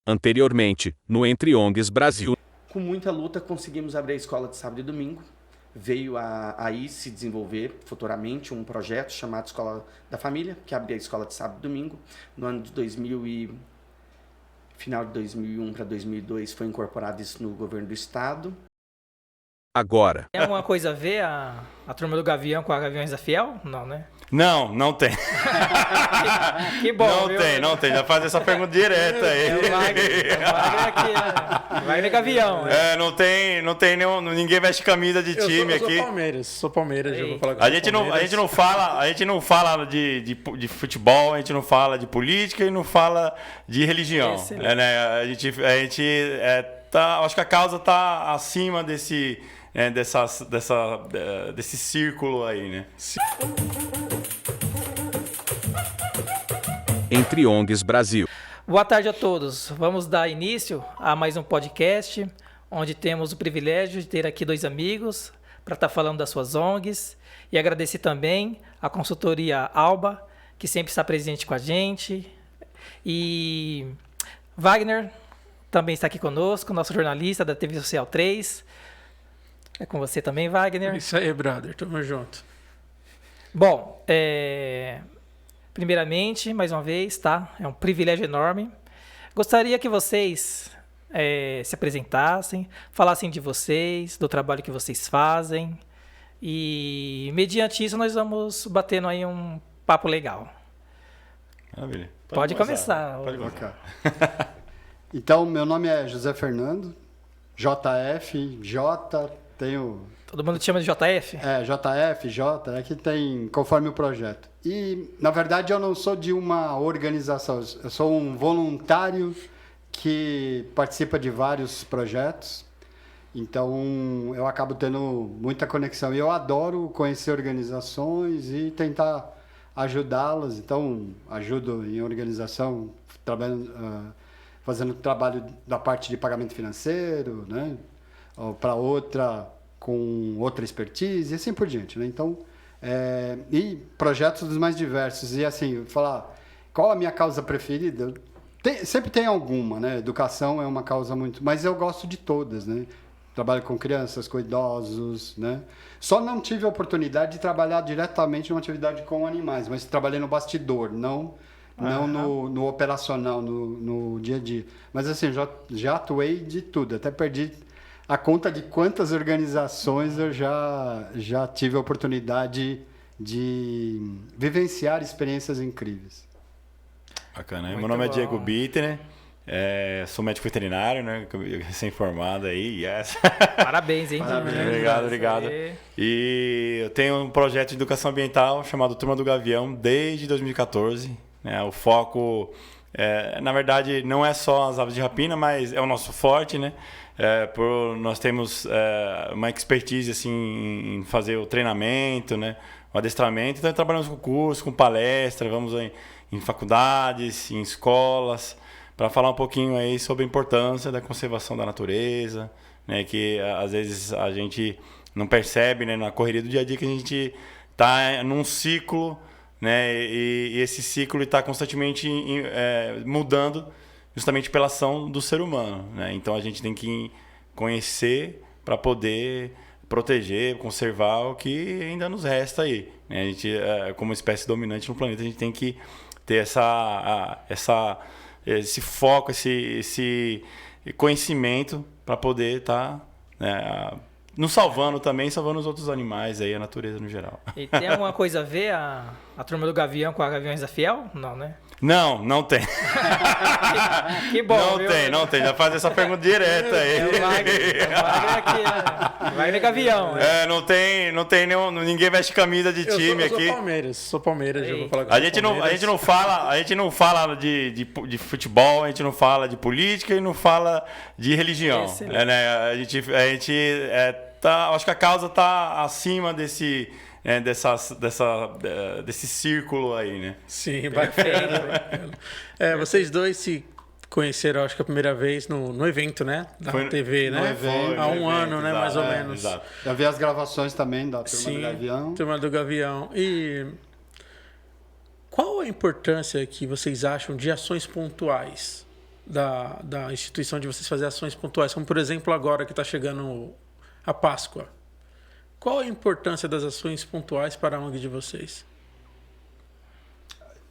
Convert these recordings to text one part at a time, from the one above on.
Anteriormente, no Entre ONGs Brasil. Com muita luta, conseguimos abrir a escola de sábado e domingo. Veio aí se desenvolver futuramente um projeto chamado Escola da Família, que abria a escola de sábado e domingo. No ano de final de 2001 para 2002 foi incorporado isso no governo do estado. Agora. Tem alguma coisa a ver a turma do Gavião com a Gaviões da Fiel? Não, né? Não tem. Que bom, Não tem. Já faz essa pergunta direta aí. É o Wagner aqui, né? Wagner Gavião. Né? Não tem nenhum, ninguém veste camisa de time aqui. Sou Palmeiras, já vou falar com A gente não fala de futebol, a gente não fala de política e não fala de religião. Né? Acho que a causa está acima desse círculo aí, né? Entre ONGs Brasil. Boa tarde a todos. Vamos dar início a mais um podcast, onde temos o privilégio de ter aqui dois amigos para estar falando das suas ONGs e agradecer também a consultoria Alba, que sempre está presente com a gente. E Wagner também está aqui conosco, nosso jornalista da TV Social 3. É com você também, Wagner. Isso aí, brother. Tamo junto. Bom, primeiramente, mais uma vez, tá? É um privilégio enorme. Gostaria que vocês se apresentassem, falassem de vocês, do trabalho que vocês fazem. E, mediante isso, nós vamos batendo aí um papo legal. Maravilha. Pode começar. Pode começar. Então, meu nome é José Fernando, tenho... Todo mundo te chama de JF? Aqui tem conforme o projeto. E, na verdade, eu não sou de uma organização, eu sou um voluntário que participa de vários projetos. Então, eu acabo tendo muita conexão. E eu adoro conhecer organizações e tentar ajudá-las. Então, ajudo em organização, fazendo trabalho da parte de pagamento financeiro, né? Para outra com outra expertise e assim por diante, né? Então, e projetos dos mais diversos. E assim, falar qual a minha causa preferida? Sempre tem alguma, né? Educação é uma causa muito... Mas eu gosto de todas, né? Trabalho com crianças, com idosos, né? Só não tive a oportunidade de trabalhar diretamente numa atividade com animais, mas trabalhei no bastidor, não no operacional, no dia a dia. Mas assim, já atuei de tudo, até perdi a conta de quantas organizações eu já tive a oportunidade de vivenciar experiências incríveis. Bacana. Meu nome é Diego Bittner, sou médico veterinário, né? Recém-formado aí. Yes. Parabéns, hein? Obrigado. E eu tenho um projeto de educação ambiental chamado Turma do Gavião desde 2014. Né? O foco, na verdade, não é só as aves de rapina, mas é o nosso forte, né? Nós temos uma expertise assim, em fazer o treinamento, né? O adestramento. Então, trabalhamos com curso, com palestra, vamos em faculdades, em escolas, para falar um pouquinho aí sobre a importância da conservação da natureza, né? Que às vezes a gente não percebe, né? Na correria do dia a dia que a gente está num ciclo, né? E esse ciclo está constantemente mudando, justamente pela ação do ser humano, né? Então a gente tem que conhecer para poder proteger, conservar o que ainda nos resta aí, né? A gente, como espécie dominante no planeta, a gente tem que ter esse foco, esse conhecimento para poder estar nos salvando também, salvando os outros animais aí, a natureza no geral. E tem alguma coisa a ver a turma do Gavião com a Gaviões da Fiel? Não, né? Não tem. Que bom. Não tem. Já faz essa pergunta direta aí. É o Wagner aqui, né? Wagner Gavião. Né? Não tem nenhum, ninguém veste camisa de time aqui. Sou Palmeiras, já vou falar com a gente não fala de futebol, a gente não fala de política e não fala de religião. Né? Acho que a causa está acima desse círculo aí, né? Sim, bacana. Vocês dois se conheceram, acho que a primeira vez no evento, né? Da TV, né? Há um ano, né? Mais ou menos. Exato. Já vi as gravações também da Turma do Gavião. Turma do Gavião. E qual a importância que vocês acham de ações pontuais da instituição de vocês fazer ações pontuais, como por exemplo agora que está chegando a Páscoa. Qual a importância das ações pontuais para a ONG de vocês?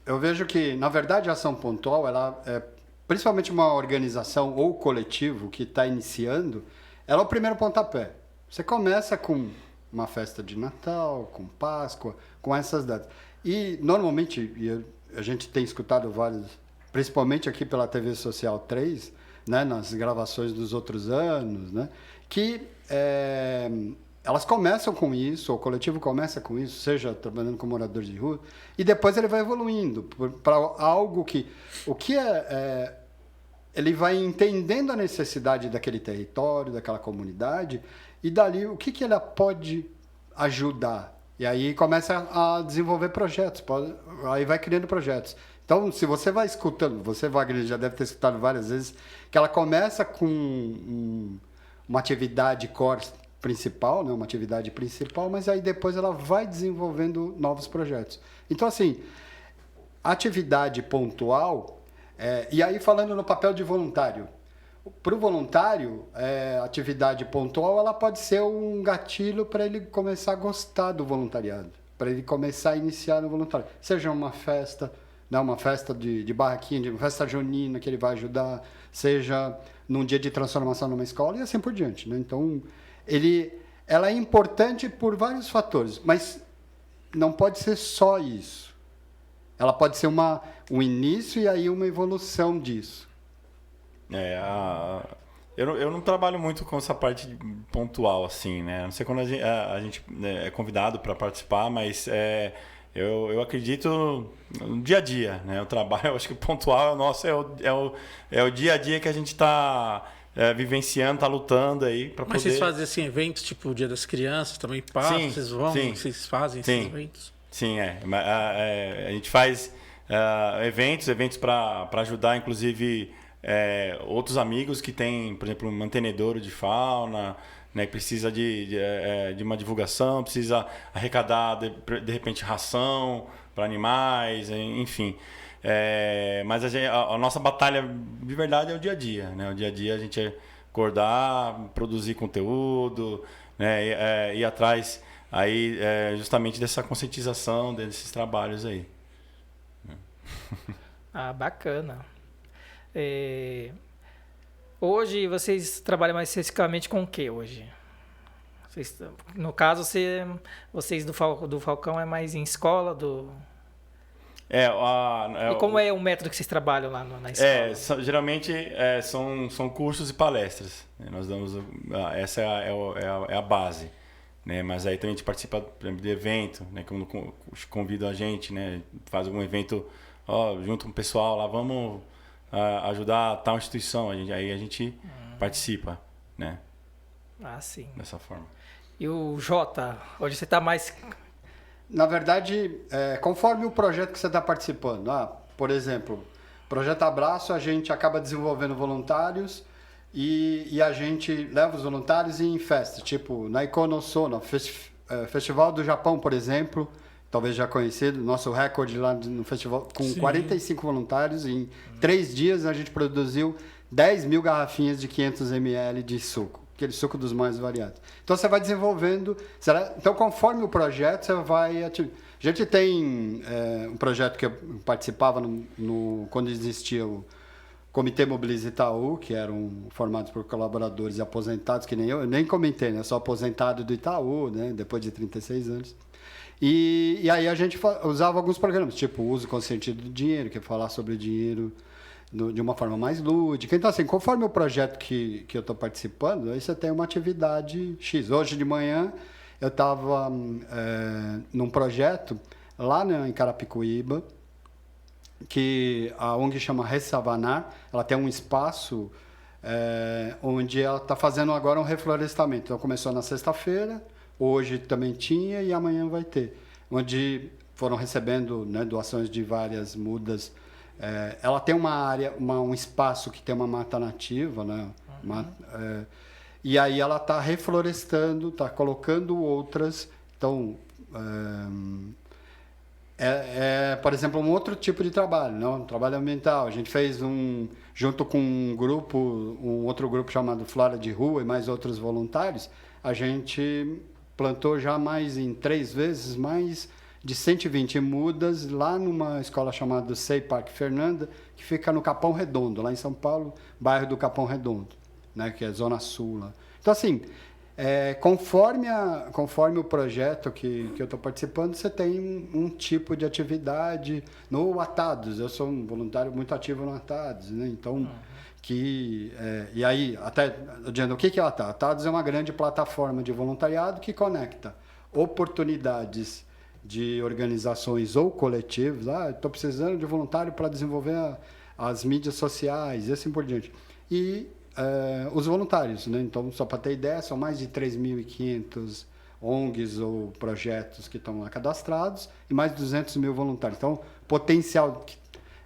Eu vejo que, na verdade, a ação pontual, ela é, principalmente uma organização ou coletivo que está iniciando, ela é o primeiro pontapé. Você começa com uma festa de Natal, com Páscoa, com essas datas. E, normalmente, a gente tem escutado vários, principalmente aqui pela TV Social 3, né, nas gravações dos outros anos, né, que elas começam com isso, o coletivo começa com isso, seja trabalhando com moradores de rua, e depois ele vai evoluindo para algo que... ele vai entendendo a necessidade daquele território, daquela comunidade, e dali o que ele pode ajudar. E aí começa a desenvolver projetos, aí vai criando projetos. Então, se você vai escutando, você, Wagner, já deve ter escutado várias vezes, que ela começa com uma atividade core principal, né, uma atividade principal, mas aí depois ela vai desenvolvendo novos projetos. Então, assim, atividade pontual, e aí falando no papel de voluntário, para o voluntário, atividade pontual, ela pode ser um gatilho para ele começar a gostar do voluntariado, para ele começar a iniciar no voluntário. Seja uma festa, né, uma festa de barraquinha, uma festa junina que ele vai ajudar, seja num dia de transformação numa escola e assim por diante, né? Então, ela é importante por vários fatores, mas não pode ser só isso. Ela pode ser um início e aí uma evolução disso. Eu não trabalho muito com essa parte pontual, assim, né? Não sei quando a gente é convidado para participar, mas eu acredito no dia a dia, né? O trabalho, eu acho que pontual é o dia a dia que a gente está vivenciando, está lutando aí para poder... Mas vocês fazem assim, eventos, tipo o Dia das Crianças, também passa, sim, vocês vão, sim, vocês fazem sim, esses eventos? Sim, a gente faz eventos para ajudar, inclusive... outros amigos que têm, por exemplo, um mantenedouro de fauna, né, que precisa de uma divulgação, precisa arrecadar, de repente, ração para animais, enfim. Mas a nossa batalha de verdade é o dia a dia. Né? O dia a dia a gente acordar, produzir conteúdo, né, ir atrás aí, justamente dessa conscientização, desses trabalhos aí. Ah, bacana. Hoje vocês trabalham mais especificamente com o que hoje? No caso, vocês do Falcão é mais em escola? E como é o método que vocês trabalham lá na escola? Geralmente são cursos e palestras. Né? Nós damos essa é a base. Né? Mas aí também a gente participa, por exemplo, de evento, né? Quando convidam a gente, né? Faz algum evento junto com o pessoal lá, vamos ajudar tal instituição, aí a gente participa, né? Ah, sim. Dessa forma. E o Jota, hoje você está mais... Na verdade, conforme o projeto que você está participando, por exemplo, Projeto Abraço, a gente acaba desenvolvendo voluntários e a gente leva os voluntários em festas, tipo na Ikonosono, Festival do Japão, por exemplo, talvez já conhecido, nosso recorde lá no festival, com Sim. 45 voluntários, em 3 dias a gente produziu 10 mil garrafinhas de 500 ml de suco, aquele suco dos mais variados. Então você vai desenvolvendo, então conforme o projeto você vai... A gente tem um projeto que eu participava quando existia o Comitê Mobiliza Itaú, que eram formados por colaboradores e aposentados, que nem eu nem comentei, né? Sou aposentado do Itaú, né? Depois de 36 anos. E aí a gente usava alguns programas, tipo o uso consciente do dinheiro, que é falar sobre o dinheiro de uma forma mais lúdica. Então, assim, conforme o projeto que eu estou participando, aí você tem uma atividade X. Hoje de manhã eu estava num projeto lá em Carapicuíba, que a ONG chama Ressavanar. Ela tem um espaço onde ela está fazendo agora um reflorestamento. Então, começou na sexta-feira, hoje também tinha e amanhã vai ter, onde foram recebendo, né, doações de várias mudas. Ela tem uma área, um espaço que tem uma mata nativa, né? E aí ela está reflorestando, está colocando outras. Então, por exemplo, um outro tipo de trabalho, não? Um trabalho ambiental. A gente fez junto com um outro grupo chamado Flora de Rua e mais outros voluntários, a gente plantou já em 3 vezes mais de 120 mudas lá numa escola chamada Sei Parque Fernanda, que fica no Capão Redondo, lá em São Paulo, bairro do Capão Redondo, né, que é Zona Sul lá. Então, assim, conforme o projeto que eu estou participando, você tem um tipo de atividade no Atados. Eu sou um voluntário muito ativo no Atados, né? Então, e aí, até dizendo o que é o Atados? Atados é uma grande plataforma de voluntariado que conecta oportunidades de organizações ou coletivos. Estou precisando de voluntário para desenvolver as mídias sociais e assim por diante. E os voluntários, né? Então, só para ter ideia, são mais de 3.500 ONGs ou projetos que estão lá cadastrados e mais de 200 mil voluntários. Então, potencial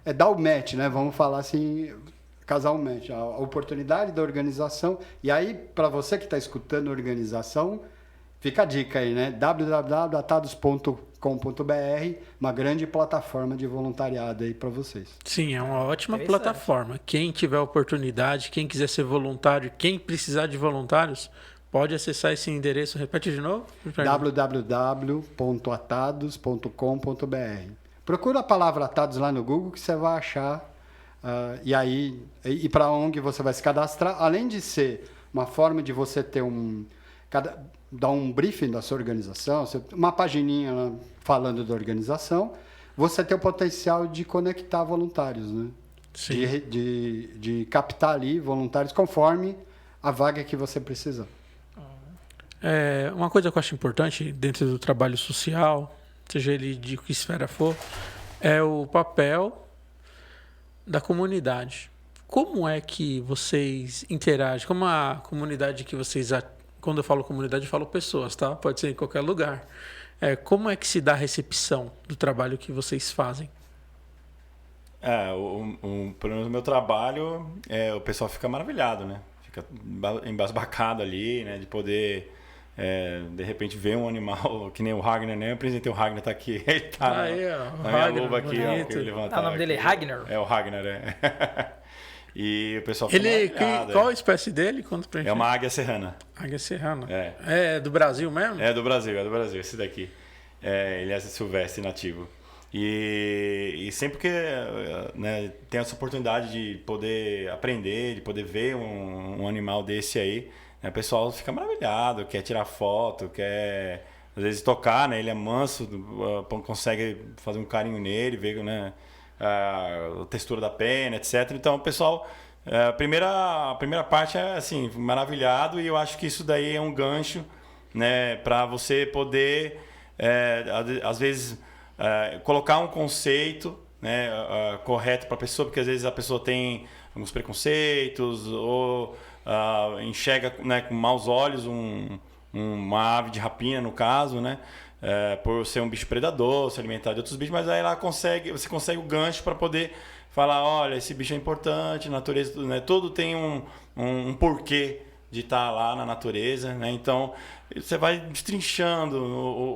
é dar o match, né? Vamos falar assim, casar o match, a oportunidade da organização. E aí, para você que está escutando a organização, fica a dica aí, né? www.atados.com.br, uma grande plataforma de voluntariado aí para vocês. Sim, é uma ótima plataforma. Quem tiver oportunidade, quem quiser ser voluntário, quem precisar de voluntários, pode acessar esse endereço. Repete de novo. www.atados.com.br. Procura a palavra Atados lá no Google que você vai achar. E para a ONG você vai se cadastrar. Além de ser uma forma de você ter dar um briefing da sua organização, uma pagininha lá falando da organização, você tem o potencial de conectar voluntários, né? Sim. De captar ali voluntários conforme a vaga que você precisa. Uma coisa que eu acho importante dentro do trabalho social, seja ele de que esfera for, é o papel da comunidade. Como é que vocês interagem? Como a comunidade que vocês... Quando eu falo comunidade, eu falo pessoas, tá? Pode ser em qualquer lugar. Como é que se dá a recepção do trabalho que vocês fazem? Pelo menos no meu trabalho, o pessoal fica maravilhado, né? Fica embasbacado ali, né? De poder, de repente, ver um animal que nem o Ragnar, né? Eu apresentei o Ragnar, tá aqui. Ele tá na minha luva aqui, ó. Que ele o nome dele é Ragnar? É o Ragnar, E o pessoal fica maravilhado. Qual a espécie dele? Conta pra gente. É uma águia serrana. Águia serrana? É do Brasil mesmo? É do Brasil, esse daqui. Ele é silvestre, nativo. E sempre que né, tem essa oportunidade de poder aprender, de poder ver um animal desse aí, né, o pessoal fica maravilhado, quer tirar foto, quer às vezes tocar, né? Ele é manso, consegue fazer um carinho nele, ver, né, a textura da pena, etc. Então o pessoal, a primeira parte é assim, maravilhado, e eu acho que isso daí é um gancho, né, para você poder às vezes colocar um conceito, né, correto para a pessoa, porque às vezes a pessoa tem alguns preconceitos ou enxerga, né, com maus olhos uma ave de rapina, no caso, né, por ser um bicho predador, se alimentar de outros bichos, mas aí você consegue o gancho para poder falar, olha, esse bicho é importante, a natureza, né, tudo tem um porquê de estar lá na natureza, né? Então você vai destrinchando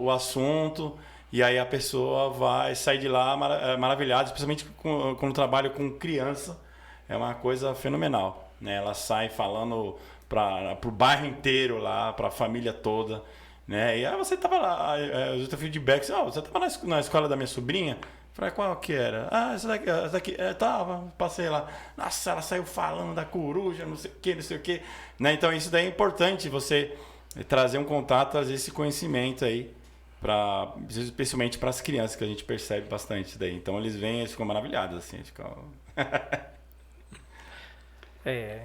o assunto, e aí a pessoa vai sair de lá maravilhada, especialmente quando trabalho com criança, é uma coisa fenomenal, né? Ela sai falando para o bairro inteiro lá, para a família toda, né? E aí você estava lá, eu tenho feedback, você estava na escola da minha sobrinha? Falei, qual que era? Essa daqui. Tava, passei lá. Nossa, ela saiu falando da coruja, não sei o que. Né? Então, isso daí é importante, você trazer um contato, trazer esse conhecimento aí, especialmente para as crianças, que a gente percebe bastante isso daí. Então, eles vêm e ficam maravilhados, assim.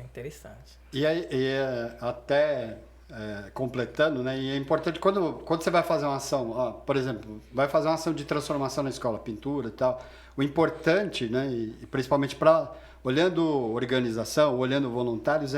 Interessante. E aí, até... completando, né? E é importante quando você vai fazer uma ação, por exemplo, vai fazer uma ação de transformação na escola, pintura e tal. O importante, né? E principalmente olhando organização, olhando voluntários,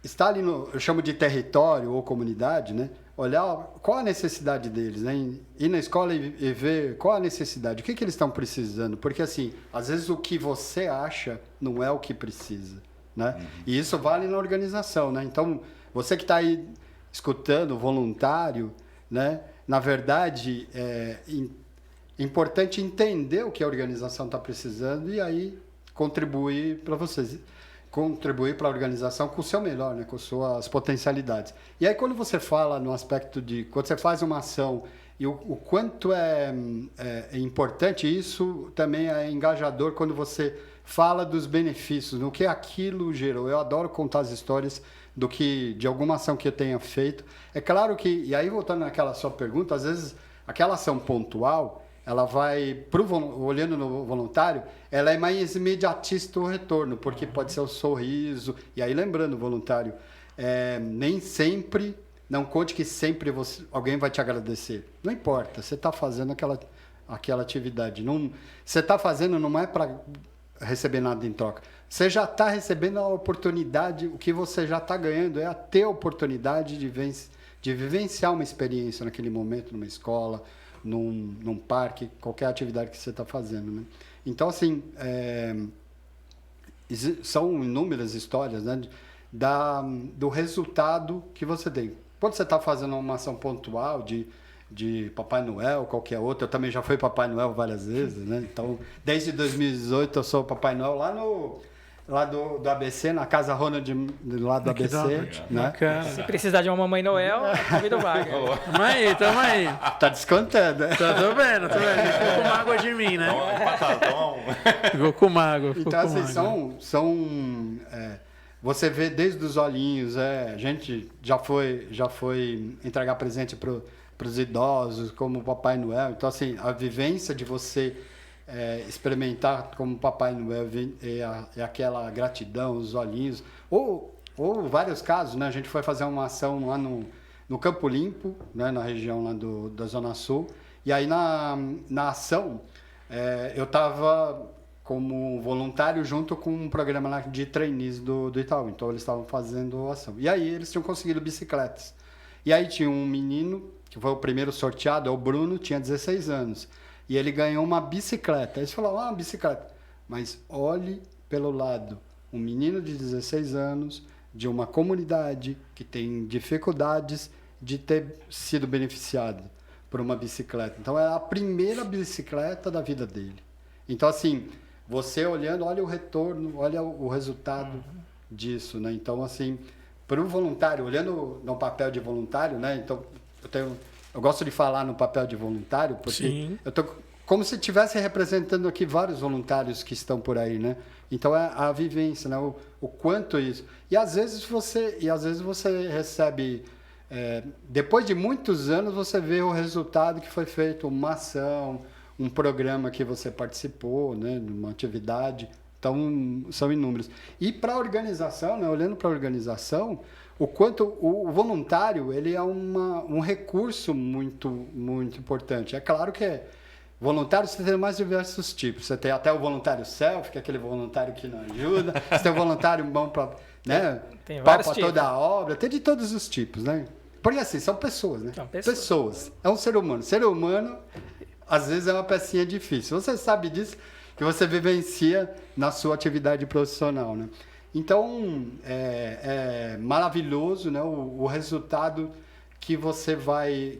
estar ali eu chamo de território ou comunidade, né? Olhar qual a necessidade deles, né? Ir na escola e ver qual a necessidade, o que eles estão precisando, porque assim, às vezes o que você acha não é o que precisa, né? E isso vale na organização, né? Então você que está aí escutando, voluntário, né? Na verdade, importante entender o que a organização está precisando e aí contribuir para vocês. Contribuir para a organização com o seu melhor, né? Com suas potencialidades. E aí quando você fala no aspecto de... Quando você faz uma ação e o quanto é importante, isso também é engajador quando você fala dos benefícios, no que aquilo gerou. Eu adoro contar as histórias de alguma ação que eu tenha feito. É claro que, e aí voltando naquela sua pergunta, às vezes aquela ação pontual, ela vai, olhando no voluntário, ela é mais imediatista o retorno, porque pode ser o sorriso. E aí lembrando, o voluntário, nem sempre, não conte que sempre alguém vai te agradecer. Não importa, você está fazendo aquela atividade. Você está fazendo não é para receber nada em troca. Você já está recebendo a oportunidade, o que você já está ganhando é ter a oportunidade de vivenciar uma experiência naquele momento, numa escola, num parque, qualquer atividade que você está fazendo, né? Então, assim, são inúmeras histórias, né, do resultado que você tem. Quando você está fazendo uma ação pontual de Papai Noel, qualquer outra, eu também já fui Papai Noel várias vezes, né? Então, desde 2018 eu sou Papai Noel lá do ABC, na Casa Ronald lá do ABC, né? Se precisar de uma Mamãe Noel, convida o Wagner. Tamo aí. Tá descontando, né? Tô vendo. Ficou com mágoa de mim, né? Toma um. Ficou com mágoa. Então, assim, você vê desde os olhinhos, a gente já foi entregar presente para os idosos, como o Papai Noel. Então, assim, a vivência de você experimentar como Papai Noel é aquela gratidão, os olhinhos. Ou vários casos, né? A gente foi fazer uma ação lá no Campo Limpo, né? Na região lá da Zona Sul. E aí, na ação, eu estava como voluntário junto com um programa lá de trainees do Itaú. Então, eles estavam fazendo ação. E aí, eles tinham conseguido bicicletas. E aí, tinha um menino, que foi o primeiro sorteado, é o Bruno, tinha 16 anos. E ele ganhou uma bicicleta. Eles falaram, bicicleta. Mas olhe pelo lado. Um menino de 16 anos, de uma comunidade que tem dificuldades de ter sido beneficiado por uma bicicleta. Então, é a primeira bicicleta da vida dele. Então, assim, você olhando, olha o retorno, olha o resultado disso, né? Então, assim, para o voluntário, olhando no papel de voluntário, né? Então, eu gosto de falar no papel de voluntário, porque eu tô como se estivesse representando aqui vários voluntários que estão por aí, né? Então é a vivência, né? O quanto isso. E às vezes você recebe, depois de muitos anos, você vê o resultado que foi feito, uma ação, um programa que você participou, né? Numa atividade. Então, são inúmeros. E para a organização, né? Olhando para a organização, o quanto o voluntário ele é um recurso muito, muito importante. É claro que voluntário você tem mais diversos tipos. Você tem até o voluntário self, que é aquele voluntário que não ajuda. Você tem o voluntário bom para, né, para toda a obra. Tem de todos os tipos, né? Porque assim, são pessoas, né? São pessoas. É um ser humano. Ser humano, às vezes, é uma pecinha difícil. Você sabe disso, que você vivencia na sua atividade profissional, né? Então, é maravilhoso, né, o resultado que você vai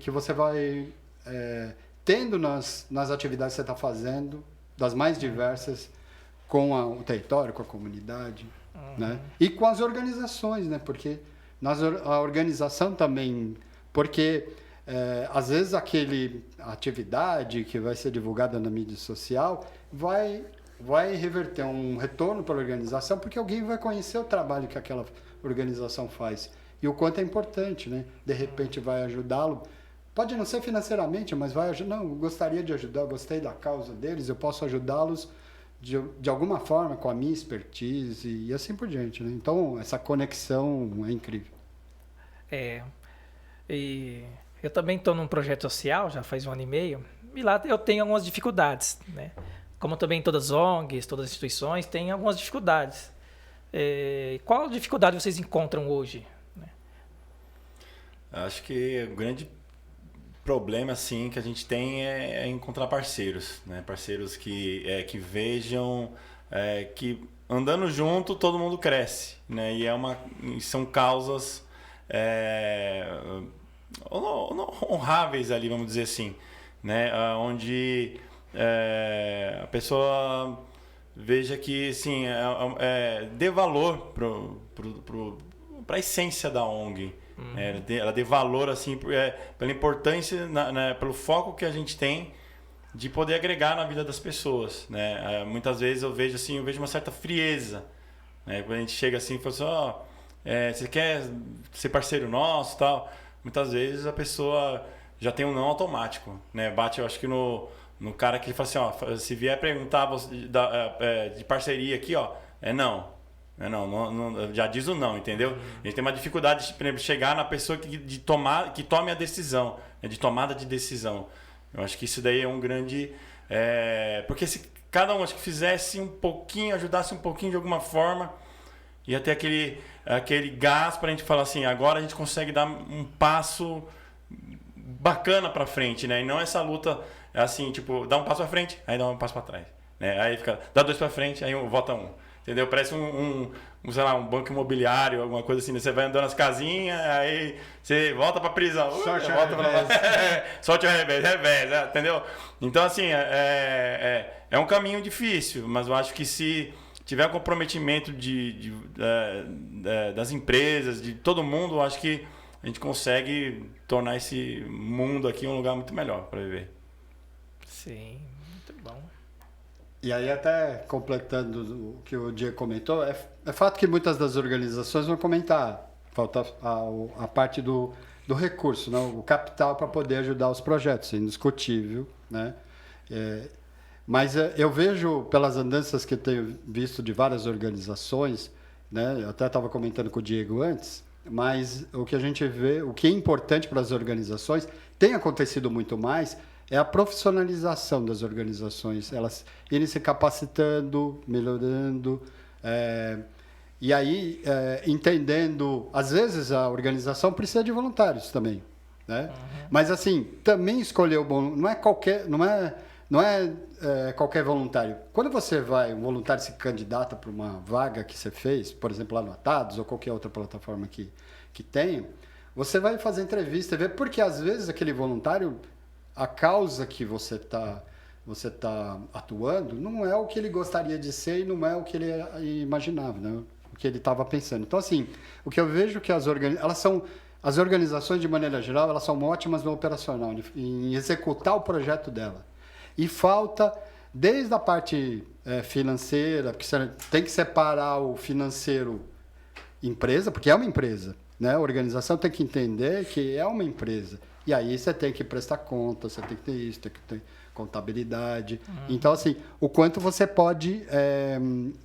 tendo nas atividades que você está fazendo, das mais diversas, com o território, com a comunidade, né? E com as organizações, né? Porque a organização também... Porque, às vezes, a atividade que vai ser divulgada na mídia social vai reverter um retorno para a organização, porque alguém vai conhecer o trabalho que aquela organização faz. E o quanto é importante, né? De repente vai ajudá-lo. Pode não ser financeiramente, mas vai ajudar. Não, eu gostaria de ajudar, eu gostei da causa deles, eu posso ajudá-los de alguma forma com a minha expertise e assim por diante, né? Então, essa conexão é incrível. E eu também estou num projeto social, já faz 1 ano e meio, e lá eu tenho algumas dificuldades, né? Como também todas as ONGs, todas as instituições, têm algumas dificuldades. Qual dificuldade vocês encontram hoje? Acho que o grande problema assim, que a gente tem é encontrar parceiros, né? Parceiros que vejam que andando junto todo mundo cresce, né? E são causas honráveis ali, vamos dizer assim. né? Onde a pessoa veja que, assim, dê valor para a essência da ONG. Ela dê valor, assim, pela importância, pelo foco que a gente tem de poder agregar na vida das pessoas, né? Muitas vezes eu vejo uma certa frieza, né? Quando a gente chega assim e fala assim, você quer ser parceiro nosso, tal? Muitas vezes a pessoa já tem um não automático, né? Bate, eu acho que no cara que fala assim, se vier perguntar de parceria aqui, não, já diz o não, entendeu? A gente tem uma dificuldade de, por exemplo, chegar na pessoa que tome a decisão, né? De tomada de decisão. Eu acho que isso daí é um grande... porque se cada um acho que fizesse um pouquinho, ajudasse um pouquinho de alguma forma, ia ter aquele gás para a gente falar assim, agora a gente consegue dar um passo bacana para frente, né? E não essa luta assim, tipo, dá um passo para frente, aí dá um passo para trás, né? Aí fica, dá 2 para frente, aí volta 1. Entendeu? Parece sei lá, um banco imobiliário, alguma coisa assim, né? Você vai andando as casinhas, aí você volta pra prisão. Sorte ao volta revés. Sorte ao revés, entendeu? Então, assim, é um caminho difícil, mas eu acho que se tiver comprometimento das empresas, de todo mundo, eu acho que a gente consegue tornar esse mundo aqui um lugar muito melhor para viver. Sim, muito bom. E aí, até completando o que o Diego comentou, é fato que muitas das organizações vão comentar, falta a parte do recurso, né? O capital para poder ajudar os projetos, é indiscutível, né? Mas eu vejo, pelas andanças que eu tenho visto de várias organizações, né? Eu até estava comentando com o Diego antes, mas o que a gente vê, o que é importante para as organizações, tem acontecido muito mais, é a profissionalização das organizações, elas irem se capacitando, melhorando, e aí entendendo, às vezes a organização precisa de voluntários também, né? Mas assim, também escolher o bom, não é qualquer voluntário. Quando um voluntário se candidata para uma vaga que você fez, por exemplo, lá no Atados ou qualquer outra plataforma que tenha, você vai fazer entrevista e ver, porque às vezes aquele voluntário, a causa que você tá atuando não é o que ele gostaria de ser e não é o que ele imaginava, né? O que ele estava pensando. Então, assim, o que eu vejo que as organizações, de maneira geral, elas são ótimas no operacional, em executar o projeto dela. E falta, desde a parte financeira, porque você tem que separar o financeiro empresa, porque é uma empresa, né? A organização tem que entender que é uma empresa. E aí você tem que prestar conta, você tem que ter isso, tem que ter contabilidade. Então, assim, o quanto você pode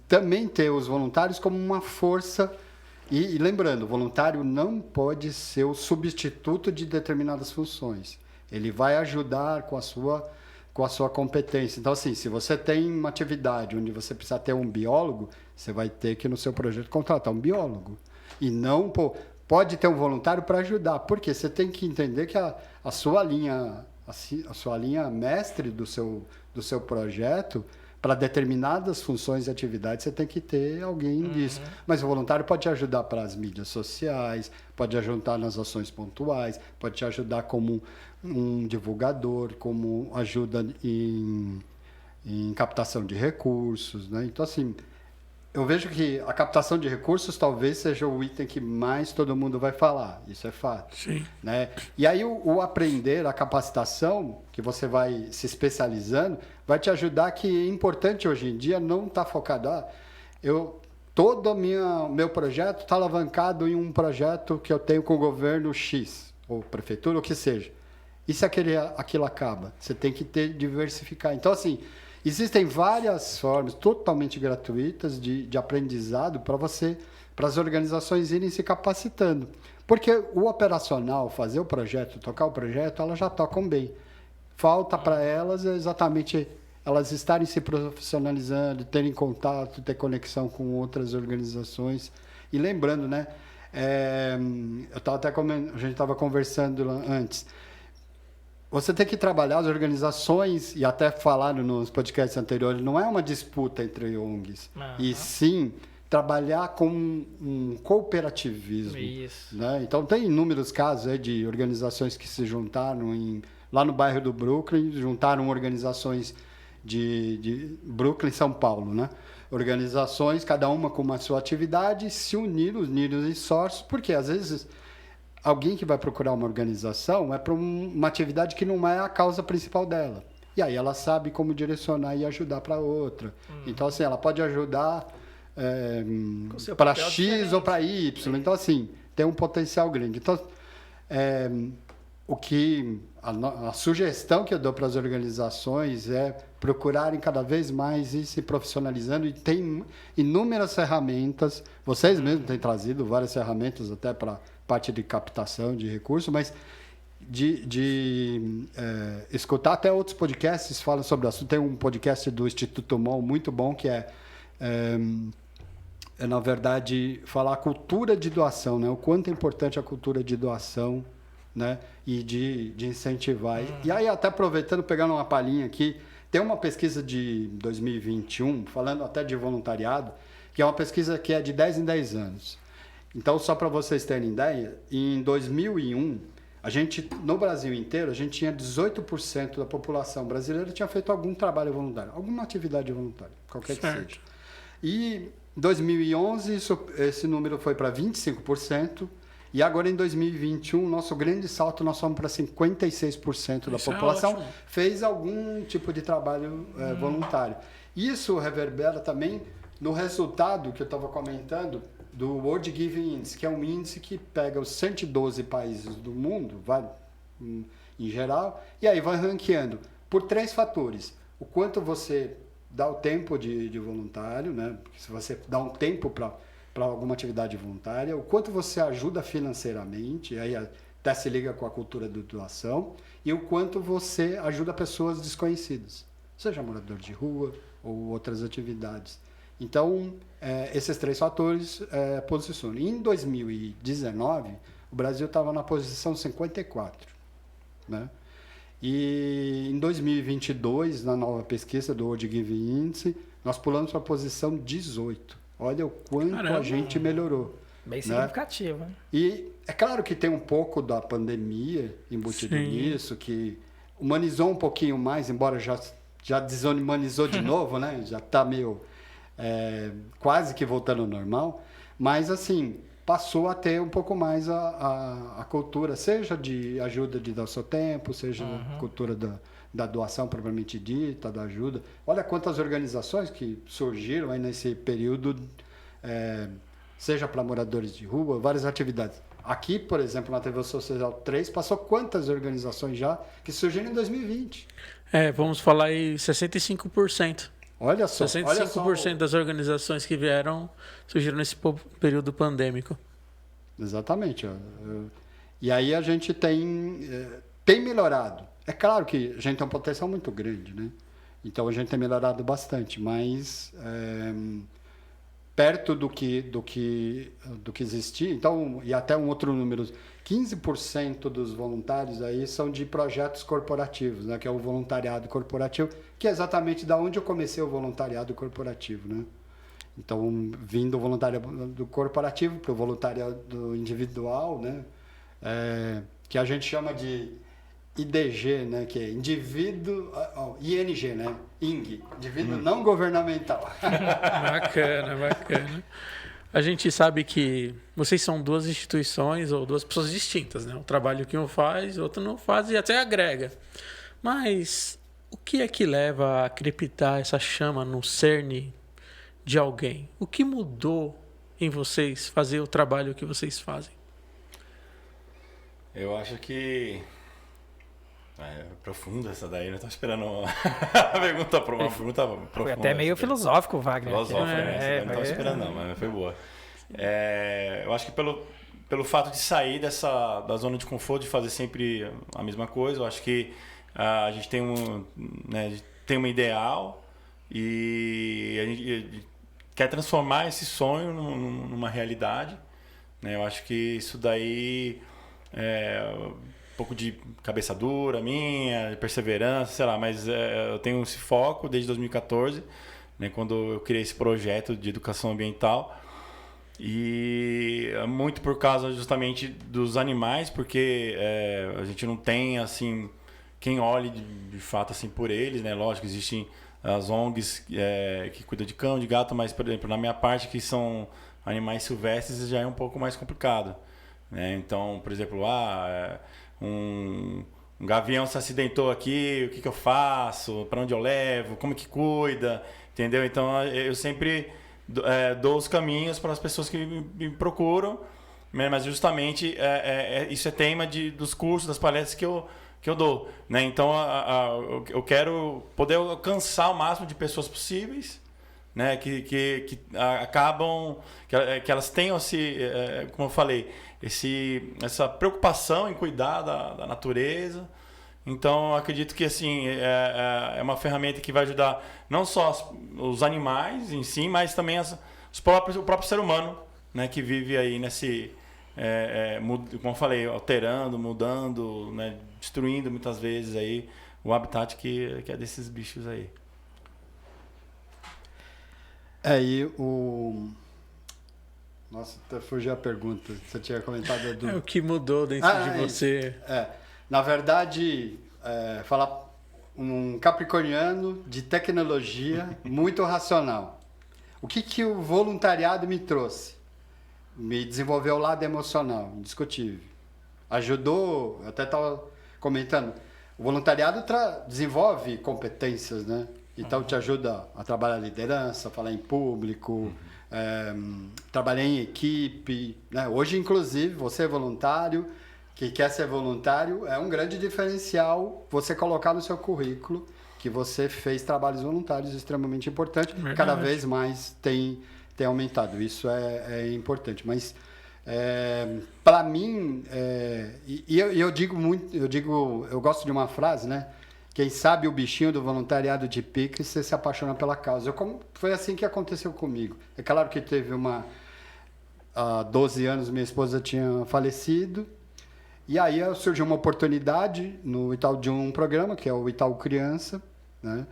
também ter os voluntários como uma força. E lembrando, o voluntário não pode ser o substituto de determinadas funções. Ele vai ajudar com a sua competência. Então, assim, se você tem uma atividade onde você precisa ter um biólogo, você vai ter que, no seu projeto, contratar um biólogo. E não... Pode ter um voluntário para ajudar, porque você tem que entender que a sua linha mestre do seu projeto, para determinadas funções e atividades, você tem que ter alguém disso. Mas o voluntário pode te ajudar para as mídias sociais, pode ajudar nas ações pontuais, pode te ajudar como um divulgador, como ajuda em captação de recursos, né? Então, assim, eu vejo que a captação de recursos talvez seja o item que mais todo mundo vai falar. Isso é fato. Sim. Né? E aí o aprender, a capacitação, que você vai se vai te ajudar, que é importante hoje em dia não estar focado. Todo meu projeto está alavancado em um projeto que eu tenho com o governo X, ou prefeitura, ou o que seja. E se aquilo acaba? Você tem que diversificar. Então, assim, existem várias formas totalmente gratuitas de aprendizado para as organizações irem se capacitando. Porque o operacional, fazer o projeto, tocar o projeto, elas já tocam bem. Falta para elas exatamente elas estarem se profissionalizando, terem contato, ter conexão com outras organizações. E lembrando, né? A gente estava conversando antes. Você tem que trabalhar as organizações, e até falaram nos podcasts anteriores, não é uma disputa entre ONGs, e sim trabalhar com um cooperativismo. Isso. Né? Então, tem inúmeros casos aí de organizações que se juntaram em lá no bairro do Brooklyn, juntaram organizações de Brooklyn, São Paulo, né? Organizações, cada uma com uma sua atividade, se uniram em sócios, porque às vezes alguém que vai procurar uma organização é para uma atividade que não é a causa principal dela. E aí ela sabe como direcionar e ajudar para outra. Então, assim, ela pode ajudar para X diferente. ou para Y. Então, assim, tem um potencial grande. Então, a sugestão que eu dou para as organizações é procurarem cada vez mais ir se profissionalizando, e tem inúmeras ferramentas. Vocês mesmos têm trazido várias ferramentas até para parte de captação de recursos, mas escutar até outros podcasts falam sobre o assunto. Tem um podcast do Instituto MOL muito bom que na verdade, falar a cultura de doação, né? O quanto é importante a cultura de doação, né? E de incentivar. E aí, até aproveitando, pegando uma palhinha aqui, tem uma pesquisa de 2021, falando até de voluntariado, que é uma pesquisa que é de 10 em 10 anos. Então, só para vocês terem ideia, em 2001, no Brasil inteiro, a gente tinha 18% da população brasileira tinha feito algum trabalho voluntário, alguma atividade voluntária, qualquer que seja. E em 2011, esse número foi para 25%, e agora em 2021, nosso grande salto, nós fomos para 56% da população fez algum tipo de trabalho voluntário. Isso reverbera também no resultado que eu estava comentando do World Giving Index, que é um índice que pega os 112 países do mundo, em geral, e aí vai ranqueando por 3 fatores. O quanto você dá o tempo de voluntário, né? Se você dá um tempo para alguma atividade voluntária, o quanto você ajuda financeiramente, aí até se liga com a cultura da doação, e o quanto você ajuda pessoas desconhecidas, seja morador de rua ou outras atividades. Então, esses 3 fatores posicionam. Em 2019, o Brasil estava na posição 54, né? E em 2022, na nova pesquisa do World Giving Index, nós pulamos para a posição 18. Olha o quanto a gente melhorou. Bem significativo. Né? E é claro que tem um pouco da pandemia embutido nisso, que humanizou um pouquinho mais, embora já desumanizou de novo, né? Já está meio quase que voltando ao normal. Mas, assim, passou a ter um pouco mais a cultura, seja de ajuda de dar o seu tempo, seja a cultura da doação propriamente dita, da ajuda. Olha quantas organizações que surgiram aí nesse período, seja para moradores de rua, várias atividades. Aqui, por exemplo, na TV Social 3, passou quantas organizações já que surgiram em 2020? Vamos falar aí 65%. Olha só. 65% das organizações que vieram surgiram nesse período pandêmico. Exatamente. E aí a gente tem melhorado. É claro que a gente tem um potencial muito grande, né? Então a gente tem melhorado bastante, mas perto do que existia. Então, e até um outro número, 15% dos voluntários aí são de projetos corporativos, né? Que é o voluntariado corporativo, que é exatamente da onde eu comecei o voluntariado corporativo, né? Então, vindo do voluntariado corporativo para o voluntariado individual, né? Que a gente chama de IDG, né? Que é indivíduo, ING, né? ING, indivíduo não governamental. Bacana. A gente sabe que vocês são 2 instituições ou 2 pessoas distintas, né? O trabalho que um faz, o outro não faz e até agrega. Mas o que é que leva a crepitar essa chama no cerne de alguém? O que mudou em vocês fazer o trabalho que vocês fazem? Eu acho que... profunda essa daí, não estou esperando a pergunta profunda. Foi até meio filosófico, Wagner. Filosófico, né? Não estava esperando não, mas foi boa. Eu acho que pelo fato de sair da zona de conforto, de fazer sempre a mesma coisa, eu acho que a gente tem um ideal e a gente quer transformar esse sonho numa realidade, né? Eu acho que isso daí um pouco de cabeça dura minha, de perseverança, sei lá, mas eu tenho esse foco desde 2014, né, quando eu criei esse projeto de educação ambiental, e muito por causa justamente dos animais, porque a gente não tem assim quem olhe de fato assim por eles, né? Lógico, existem as ONGs que cuidam de cão, de gato, mas, por exemplo, na minha parte, que são animais silvestres, já é um pouco mais complicado, né? Então, por exemplo, um gavião se acidentou aqui, o que eu faço? Para onde eu levo? Como que cuida? Entendeu? Então, eu sempre dou os caminhos para as pessoas que me procuram, né? Mas justamente isso é tema dos cursos, das palestras que eu dou, né? Então, eu quero poder alcançar o máximo de pessoas possíveis, né? Que acabam, que elas tenham como eu falei, essa preocupação em cuidar da natureza. Então, acredito que assim é uma ferramenta que vai ajudar não só os animais em si, mas também o próprio ser humano, né? Que vive aí nesse, como eu falei, alterando, mudando, né? Destruindo muitas vezes aí o habitat que é desses bichos aí. Nossa, até fugiu a pergunta. Você tinha comentado do... O que mudou dentro de você? Na verdade, falar um capricorniano de tecnologia muito racional. O que o voluntariado me trouxe? Me desenvolveu o lado emocional, indiscutível. Ajudou, eu até estava comentando, o voluntariado desenvolve competências, né? Então, te ajuda a trabalhar a liderança, a falar em público, trabalhar em equipe, né? Hoje, inclusive, você é voluntário, que quer ser voluntário, é um grande diferencial você colocar no seu currículo que você fez trabalhos voluntários extremamente importantes. Verdade. Cada vez mais tem aumentado. Isso é importante. Mas, para mim, eu digo muito, eu gosto de uma frase, né? Quem sabe o bichinho do voluntariado de pique, você se apaixona pela causa. Foi assim que aconteceu comigo. É claro que teve há 12 anos, minha esposa tinha falecido. E aí surgiu uma oportunidade no Itaú de um programa, que é o Itaú Criança, né?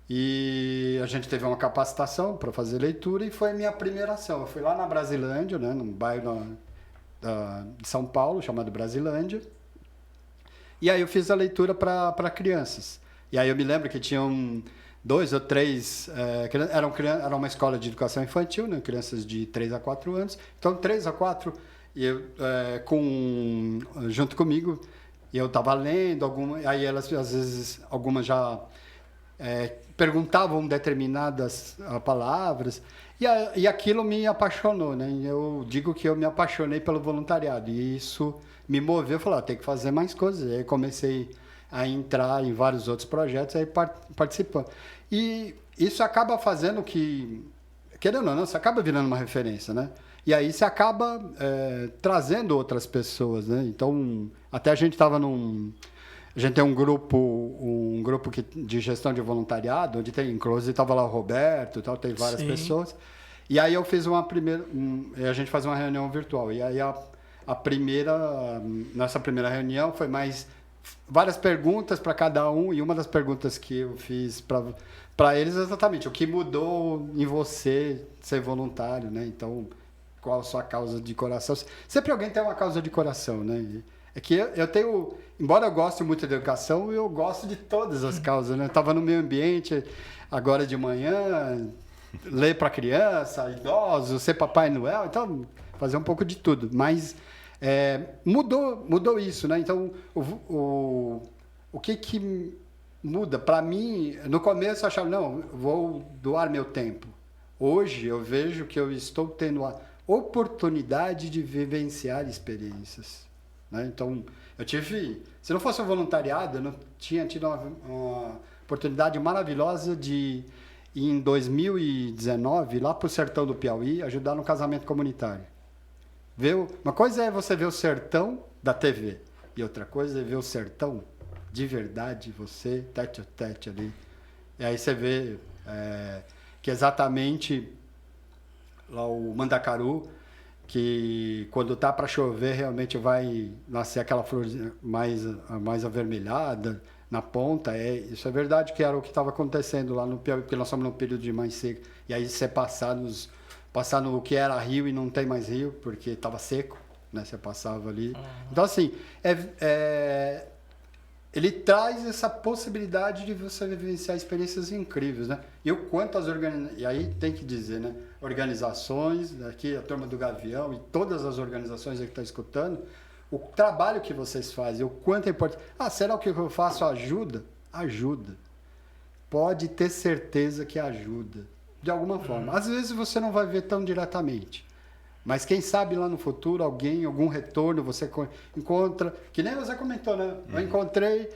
E a gente teve uma capacitação para fazer leitura e foi a minha primeira ação. Eu fui lá na Brasilândia, né? Num bairro de São Paulo, chamado Brasilândia. E aí eu fiz a leitura para crianças. E aí eu me lembro que tinham 2 ou 3... Era uma escola de educação infantil, né? Crianças de 3 a 4 anos. Então, 3 a 4, junto comigo, eu estava lendo, aí elas, às vezes, algumas já perguntavam determinadas palavras. E aquilo me apaixonou, né? Eu digo que eu me apaixonei pelo voluntariado. E isso me moveu, eu falei, tem que fazer mais coisas. E aí comecei a entrar em vários outros projetos, aí participando. E isso acaba fazendo que, querendo ou não, você acaba virando uma referência, né? E aí você acaba trazendo outras pessoas, né? Então, até a gente estava a gente tem um grupo de gestão de voluntariado, onde tem, estava lá o Roberto, tal, tem várias pessoas. E aí eu fiz a gente faz uma reunião virtual. E aí nessa primeira reunião foi mais várias perguntas para cada um, e uma das perguntas que eu fiz para eles é exatamente o que mudou em você ser voluntário, né? Então, qual a sua causa de coração? Sempre alguém tem uma causa de coração, né? É que eu tenho, embora eu goste muito de educação, eu gosto de todas as causas, né? Eu estava no meio ambiente agora de manhã, ler para criança, idosos, ser Papai Noel, então fazer um pouco de tudo. Mas mudou isso, né? Então, o que muda? Para mim, no começo eu achava, não, vou doar meu tempo. Hoje eu vejo que eu estou tendo a oportunidade de vivenciar experiências, né? Então, se não fosse um voluntariado, eu não tinha tido uma oportunidade maravilhosa de, em 2019, lá para o sertão do Piauí, ajudar no casamento comunitário. Uma coisa é você ver o sertão da TV, e outra coisa é ver o sertão de verdade, você, tete a tete ali. E aí você vê que exatamente lá o mandacaru, que quando tá para chover realmente vai nascer aquela flor mais avermelhada na ponta. Isso é verdade, que era o que estava acontecendo lá no Piauí, porque nós estamos num período de mais seco. E aí você passar no que era rio e não tem mais rio, porque estava seco, né? Você passava ali. Então, assim, ele traz essa possibilidade de você vivenciar experiências incríveis, né? E o quanto e aí tem que dizer, né? Organizações, aqui a Turma do Gavião e todas as organizações aí que estão escutando, o trabalho que vocês fazem, o quanto é importante. Será que o que eu faço ajuda? Ajuda. Pode ter certeza que ajuda, de alguma forma. Às vezes você não vai ver tão diretamente, mas quem sabe lá no futuro algum retorno você encontra, que nem você comentou, né? Eu encontrei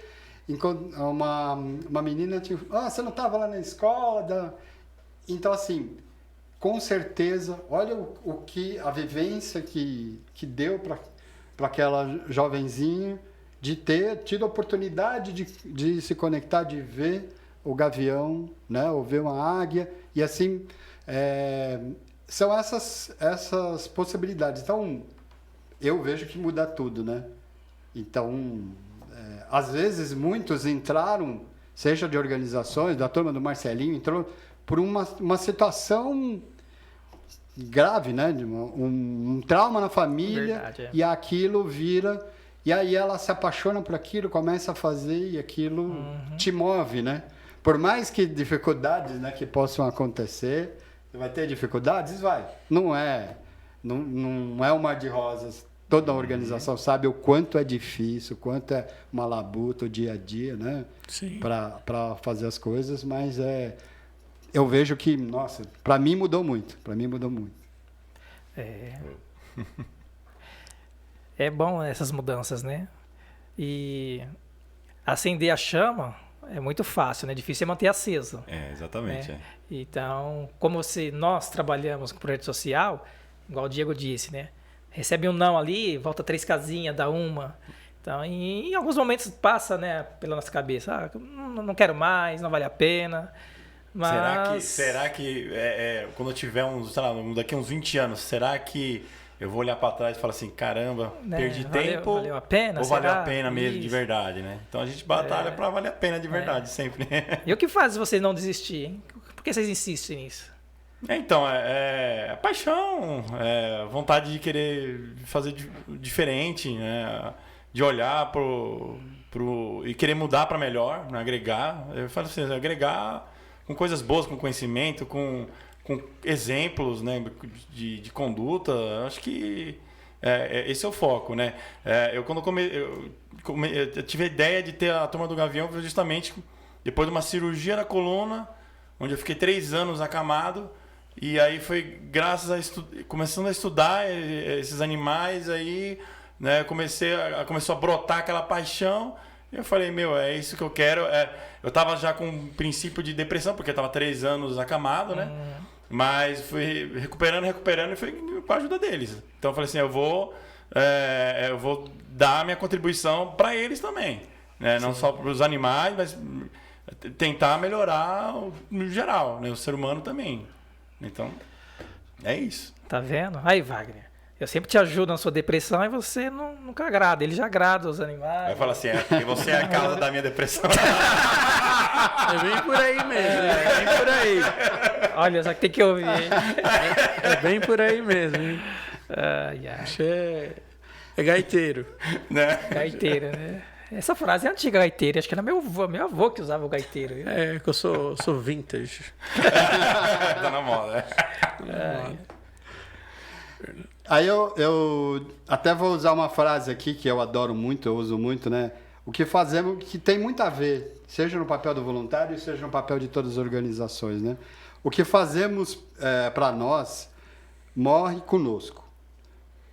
uma menina, tipo, você não estava lá na escola? Então, assim, com certeza, olha o que a vivência que deu para aquela jovenzinha de ter tido a oportunidade de se conectar, de ver o gavião, né? Ou ver uma águia, e assim, são essas possibilidades. Então, eu vejo que muda tudo, né? Então, às vezes, muitos entraram, seja de organizações, da Turma do Marcelinho, entrou por uma situação grave, né? Um trauma na família. Verdade, e aquilo vira... E aí ela se apaixona por aquilo, começa a fazer e aquilo te move, né? Por mais que dificuldades, né, que possam acontecer, vai ter dificuldades? Vai. Não é um mar de rosas. Toda a organização sabe o quanto é difícil, o quanto é uma labuta o dia a dia, né? Sim. Para fazer as coisas, mas eu vejo que, nossa, para mim mudou muito. É bom essas mudanças, né? E acender a chama é muito fácil, né? Difícil é manter aceso. Exatamente. Né? Então, como nós trabalhamos com projeto social, igual o Diego disse, né? Recebe um não ali, volta 3 casinhas, dá uma. Então, em alguns momentos passa, né, pela nossa cabeça, não quero mais, não vale a pena. Mas... Será que quando eu tiver daqui uns 20 anos, será que eu vou olhar para trás e falar assim, caramba, perdi tempo, valeu a pena? Ou valeu a pena mesmo, de verdade, né? Então a gente batalha para valer a pena de verdade, sempre. E o que faz vocês não desistirem? Por que vocês insistem nisso? Então, paixão, vontade de querer fazer diferente, né? De olhar e querer mudar para melhor, né? Agregar. Eu falo assim, agregar com coisas boas, com conhecimento, com exemplos, né, de conduta. Acho que esse é o foco, né? Quando eu tive a ideia de ter a Turma do Gavião justamente depois de uma cirurgia na coluna, onde eu fiquei 3 anos acamado, e aí foi graças começando a estudar esses animais, aí, né, começou a brotar aquela paixão. Eu falei, é isso que eu quero. Eu estava já com um princípio de depressão, porque eu estava 3 anos acamado, né? Mas fui recuperando e foi com a ajuda deles. Então eu falei assim, eu vou dar a minha contribuição para eles também, né? Não só para os animais, mas tentar melhorar no geral, né? O ser humano também. Então, é isso. Tá vendo? Aí, Wagner, eu sempre te ajudo na sua depressão e você nunca agrada. Ele já agrada os animais. Vai falar assim, você é a causa da minha depressão. É bem por aí mesmo. É bem por aí. Olha, só que tem que ouvir. É bem por aí mesmo. Hein? Acho é gaiteiro. Né? Gaiteiro, né? Essa frase é antiga, gaiteiro. Acho que era meu avô que usava o gaiteiro. Que eu sou vintage. Tá na moda. Aí eu até vou usar uma frase aqui que eu adoro muito, eu uso muito, né? O que fazemos, que tem muito a ver, seja no papel do voluntário, seja no papel de todas as organizações, né? O que fazemos para nós morre conosco.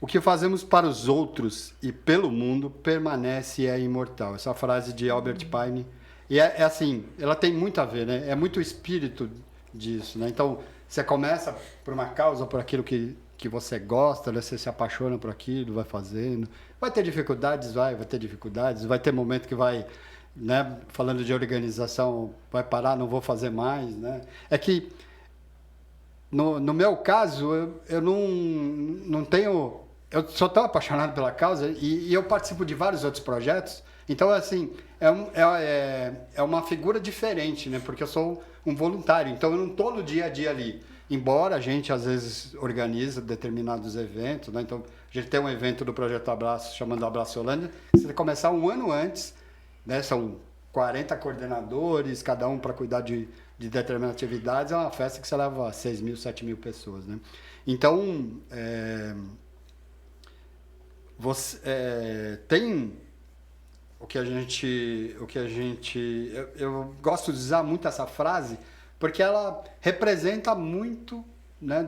O que fazemos para os outros e pelo mundo permanece e é imortal. Essa frase de Albert Pine. E é assim, ela tem muito a ver, né? É muito o espírito disso, né? Então, você começa por uma causa, por aquilo que você gosta, né? Você se apaixona por aquilo, vai fazendo. Vai ter dificuldades, vai ter dificuldades. Vai ter momento que vai, né? Falando de organização, vai parar, não vou fazer mais, né? É que, no meu caso, eu não tenho... Eu sou tão apaixonado pela causa e eu participo de vários outros projetos. Então, assim, é uma figura diferente, né? Porque eu sou um voluntário, então eu não estou no dia a dia ali. Embora a gente, às vezes, organiza determinados eventos, né? Então, a gente tem um evento do Projeto Abraço, chamando Abraço Holândia, que você tem que começar um ano antes né? São 40 coordenadores, cada um para cuidar de determinadas atividades. É uma festa que você leva 6.000, 7.000 pessoas, né? Então, tem o que a gente... Eu gosto de usar muito essa frase, porque ela representa muito, né,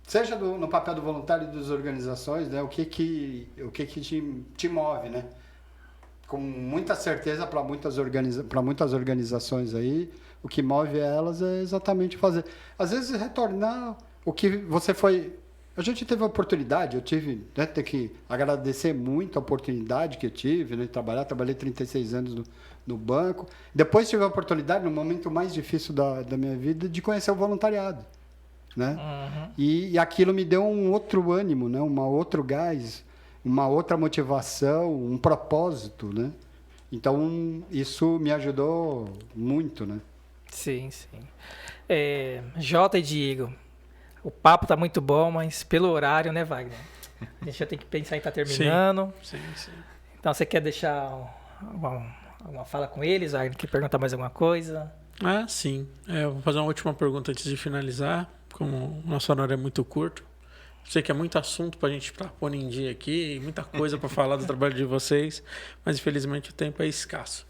seja no papel do voluntário e das organizações, né, o que te move, né? Com muita certeza, para muitas organizações aí, o que move elas é exatamente fazer. Às vezes, retornar o que você foi... A gente teve a oportunidade, eu tive, né, ter que agradecer muito a oportunidade que eu tive, né, trabalhei 36 anos no banco. Depois tive a oportunidade, no momento mais difícil da minha vida, de conhecer o voluntariado, né? Uhum. E aquilo me deu um outro ânimo, né, um outro gás, uma outra motivação, um propósito, né? Então, isso me ajudou muito, né? Sim. Jota e Diego, o papo tá muito bom, mas pelo horário, né, Wagner? A gente já tem que pensar em estar terminando. Sim. Então, você quer deixar uma fala com eles, Wagner? Quer perguntar mais alguma coisa? Sim. Eu vou fazer uma última pergunta antes de finalizar, como o nosso horário é muito curto. Sei que é muito assunto para a gente estar pondo em dia aqui, muita coisa para falar do trabalho de vocês, mas infelizmente o tempo é escasso.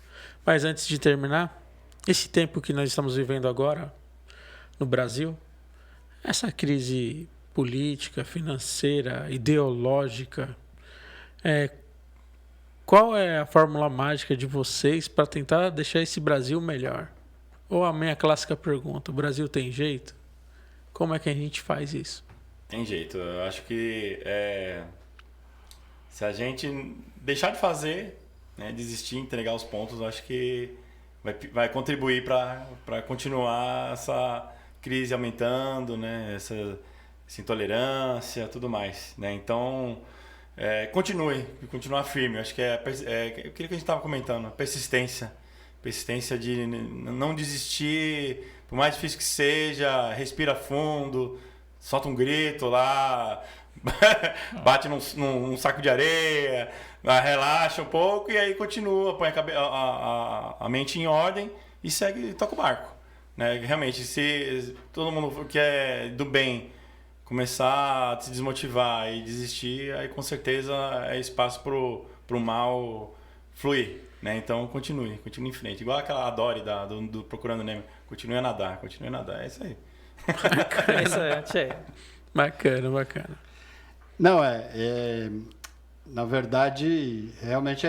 Mas antes de terminar, esse tempo que nós estamos vivendo agora no Brasil, essa crise política, financeira, ideológica, qual é a fórmula mágica de vocês para tentar deixar esse Brasil melhor? Ou a minha clássica pergunta, o Brasil tem jeito? Como é que a gente faz isso? Tem jeito. Eu acho que se a gente deixar de fazer, né, desistir, entregar os pontos, eu acho que vai contribuir para continuar essa crise aumentando, né, essa intolerância, tudo mais, né? Então, continuar firme. Eu acho que aquilo que a gente estava comentando, persistência de não desistir, por mais difícil que seja, respira fundo, solta um grito lá, bate num saco de areia, relaxa um pouco e aí continua, põe a mente em ordem e segue, toca o barco, né? Realmente, se todo mundo que é do bem começar a se desmotivar e desistir, aí com certeza é espaço pro mal fluir, né? Então continue em frente, igual aquela Dory do Procurando Nemo, continue a nadar, é isso aí. Bacana. Não, na verdade, realmente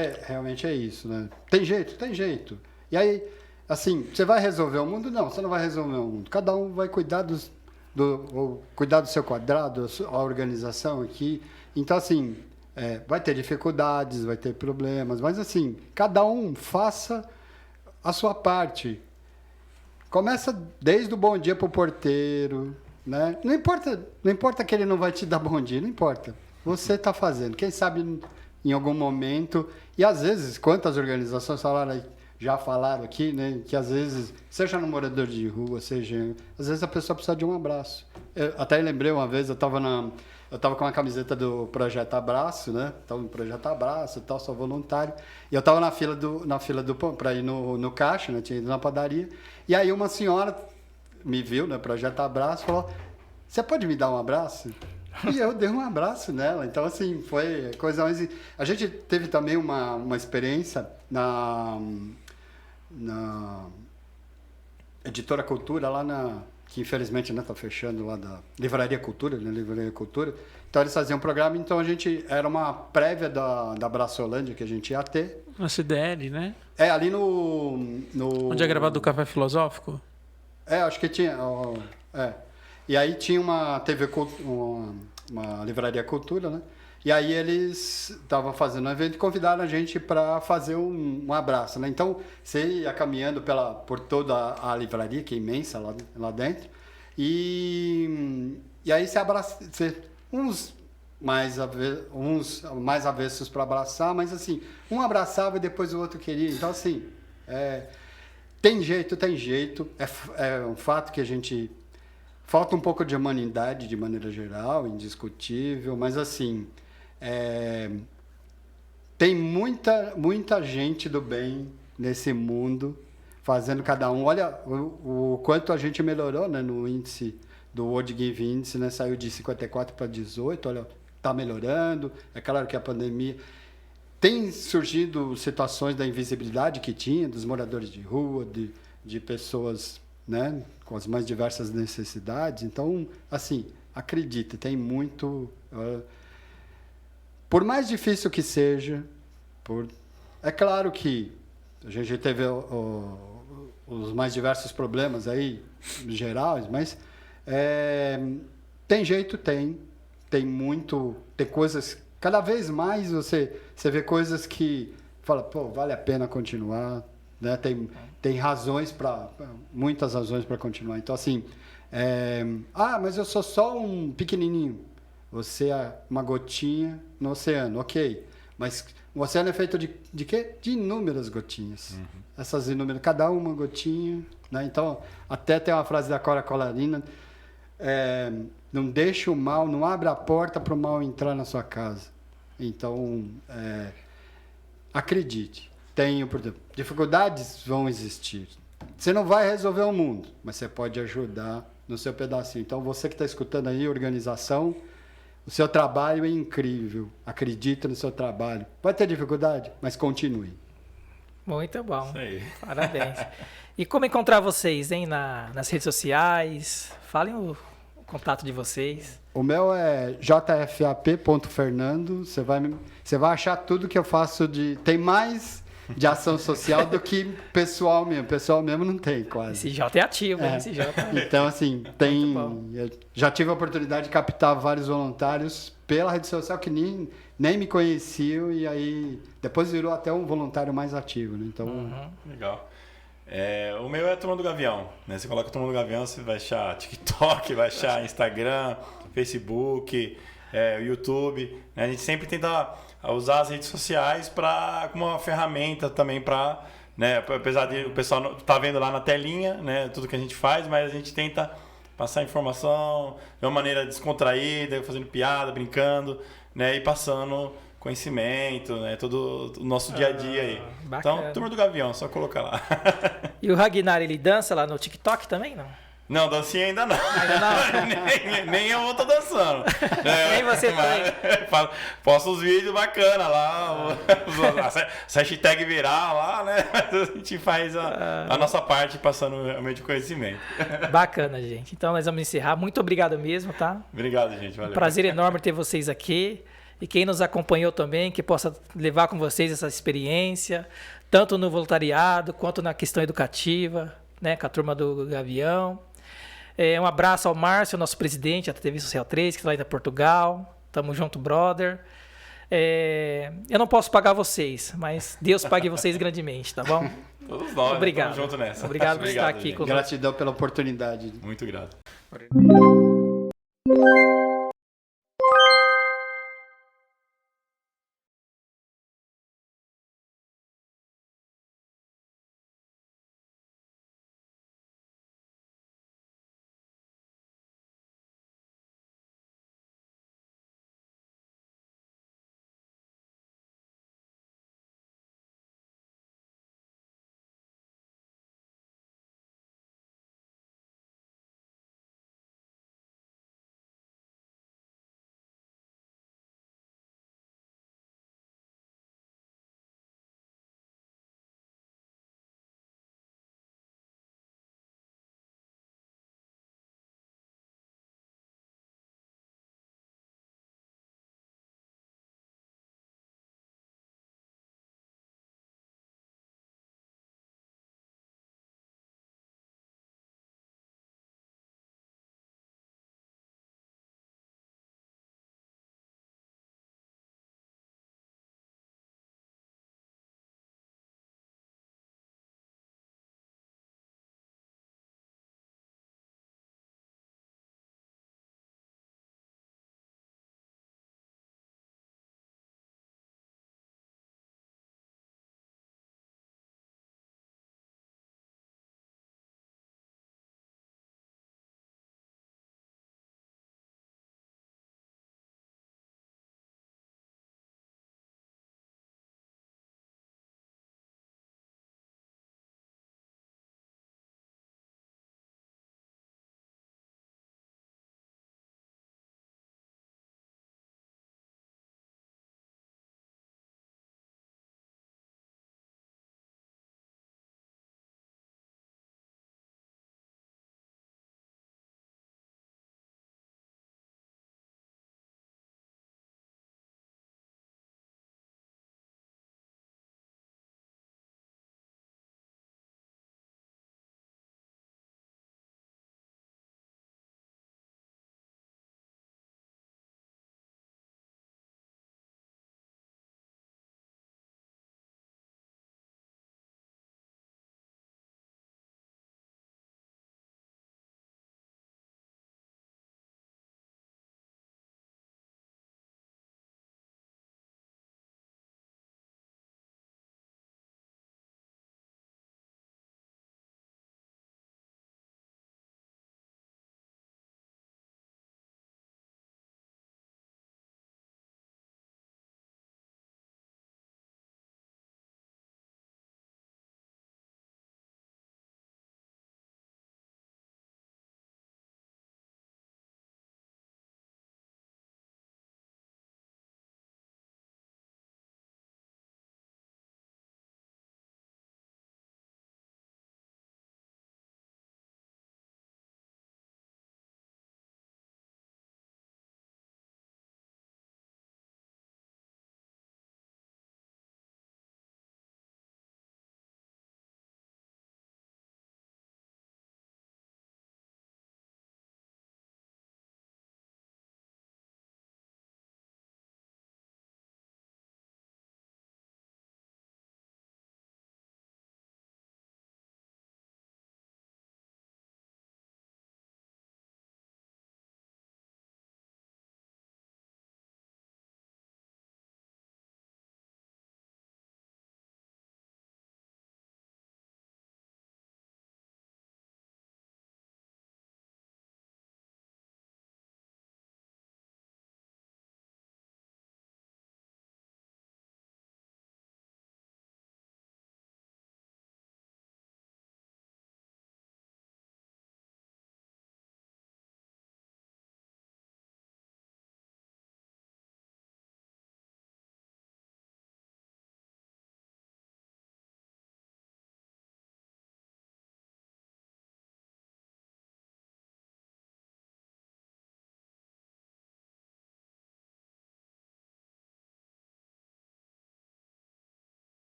é isso, né? Tem jeito. E aí, assim, você vai resolver o mundo? Não, você não vai resolver o mundo. Cada um vai cuidar cuidar do seu quadrado, a organização aqui. Então, assim, vai ter dificuldades, vai ter problemas, mas, assim, cada um faça a sua parte. Começa desde o bom dia para o porteiro, né? Não importa que ele não vai te dar bom dia, não importa. Você está fazendo. Quem sabe em algum momento... E às vezes, quantas organizações já falaram aqui, né? Que às vezes, seja no morador de rua, às vezes a pessoa precisa de um abraço. Eu até lembrei uma vez, eu estava com a camiseta do Projeto Abraço, né? Estava no Projeto Abraço e tal, sou voluntário. E eu estava na fila do pão para ir no caixa, né? Tinha ido na padaria. E aí uma senhora me viu, né? Projeto Abraço, falou: "Você pode me dar um abraço?" E eu dei um abraço nela. Então, assim, foi coisa mais... A gente teve também uma experiência na Editora Cultura, que infelizmente está fechando, lá da Livraria Cultura, né? Livraria Cultura. Então, eles faziam um programa, então era uma prévia da Braçolândia que a gente ia ter. Na CDL, né? Ali no... Onde é gravado o Café Filosófico? Acho que tinha... E aí tinha uma Livraria Cultura, né? E aí eles estavam fazendo um evento e convidaram a gente para fazer um abraço, né? Então, você ia caminhando por toda a livraria, que é imensa lá dentro, e aí você abraça... Uns mais avessos para abraçar, mas assim, um abraçava e depois o outro queria. Então, assim, tem jeito. É um fato que a gente... Falta um pouco de humanidade, de maneira geral, indiscutível, mas assim, tem muita gente do bem nesse mundo, fazendo cada um. Olha o quanto a gente melhorou, né, no índice do World Give Index, né, saiu de 54 para 18, olha, está melhorando. É claro que a pandemia... Tem surgido situações da invisibilidade que tinha, dos moradores de rua, de pessoas, né, com as mais diversas necessidades. Então, assim, acredite, tem muito... por mais difícil que seja, é claro que a gente teve os mais diversos problemas aí, gerais, mas tem jeito, tem coisas, cada vez mais você vê coisas que fala, pô, vale a pena continuar, né? Tem muitas razões para continuar. Então, assim, mas eu sou só um pequenininho. Você é uma gotinha no oceano, ok. Mas o oceano é feito de quê? De inúmeras gotinhas. Uhum. Essas inúmeras, cada uma gotinha, né? Então, até tem uma frase da Cora Coralina, não deixe o mal, não abra a porta para o mal entrar na sua casa. Então, acredite, dificuldades vão existir. Você não vai resolver o mundo, mas você pode ajudar no seu pedacinho. Então, você que está escutando aí, organização, o seu trabalho é incrível. Acredita no seu trabalho. Vai ter dificuldade, mas continue. Muito bom. Isso aí. Parabéns. E como encontrar vocês, hein? Nas redes sociais? Falem o contato de vocês. O meu é jfap.fernando. Você vai achar tudo que eu faço tem mais de ação social do que pessoal mesmo. Pessoal mesmo não tem quase. Esse J é ativo, hein? Esse J Então, assim, eu já tive a oportunidade de captar vários voluntários pela rede social que nem me conheciam, e aí depois virou até um voluntário mais ativo, né? Então, Legal. O meu é a Turma do Gavião, né? Você coloca a Turma do Gavião, você vai achar TikTok, vai achar Instagram, Facebook, YouTube, né? A gente sempre tenta usar as redes sociais como uma ferramenta também para, né? Apesar de o pessoal tá vendo lá na telinha, né, tudo que a gente faz, mas a gente tenta passar informação de uma maneira descontraída, fazendo piada, brincando, né, e passando conhecimento, né, todo o nosso dia a dia aí. Bacana. Então, Turma do Gavião, só colocar lá. E o Ragnar, ele dança lá no TikTok também, não? Não, dancinha ainda não. Ainda não? nem eu vou estar dançando. Nem você também. Posto os vídeos bacana lá, a hashtag viral lá, né? Mas a gente faz a nossa parte passando o meio de conhecimento. Bacana, gente. Então nós vamos encerrar. Muito obrigado mesmo, tá? Obrigado, gente. Valeu. Prazer enorme ter vocês aqui. E quem nos acompanhou também, que possa levar com vocês essa experiência, tanto no voluntariado quanto na questão educativa, né, com a Turma do Gavião. Um abraço ao Márcio, nosso presidente da TV Social 3, que está lá em Portugal. Tamo junto, brother. Eu não posso pagar vocês, mas Deus pague vocês grandemente, tá bom? Todos nós, obrigado. Tamo junto nessa. Obrigado por estar aqui gente. conosco. gratidão pela oportunidade. Muito grato.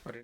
Valeu.